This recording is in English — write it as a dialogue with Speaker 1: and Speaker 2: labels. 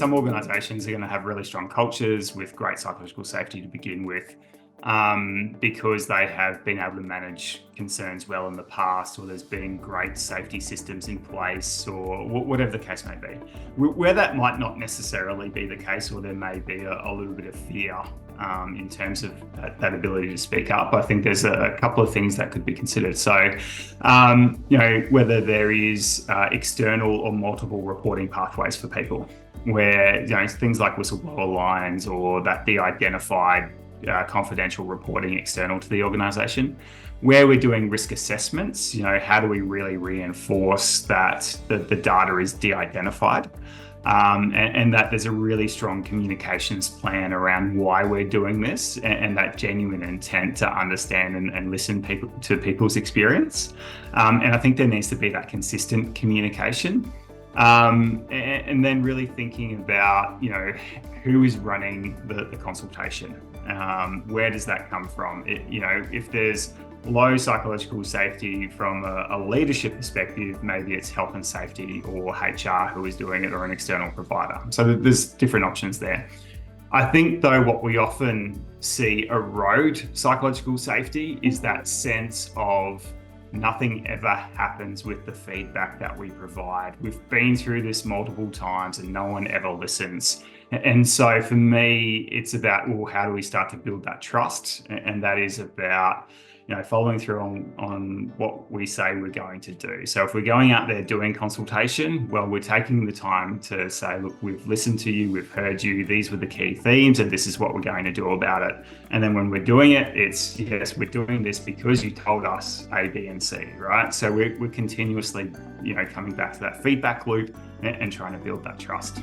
Speaker 1: some organisations are going to have really strong cultures with great psychological safety to begin with, because they have been able to manage concerns well in the past, or there's been great safety systems in place, or whatever the case may be. Where that might not necessarily be the case, or there may be a little bit of fear in terms of that ability to speak up, I think there's a couple of things that could be considered. So, whether there is external or multiple reporting pathways for people, where things like whistleblower lines or that de-identified confidential reporting external to the organisation, where we're doing risk assessments, how do we really reinforce that the data is de-identified, and that there's a really strong communications plan around why we're doing this, and that genuine intent to understand and listen to people's experience. And I think there needs to be that consistent communication. And then really thinking about, who is running the consultation? Where does that come from? If there's low psychological safety from a leadership perspective, maybe it's health and safety or HR who is doing it, or an external provider. So there's different options there. I think, though, what we often see erode psychological safety is that sense of nothing ever happens with the feedback that we provide. We've been through this multiple times and no one ever listens. And so for me, it's about, well, how do we start to build that trust? And that is about, following through on what we say we're going to do. So if we're going out there doing consultation, well, we're taking the time to say, look, we've listened to you, we've heard you, these were the key themes, and this is what we're going to do about it. And then when we're doing it, it's, yes, we're doing this because you told us A, B, and C, right? So we're continuously, coming back to that feedback loop and trying to build that trust.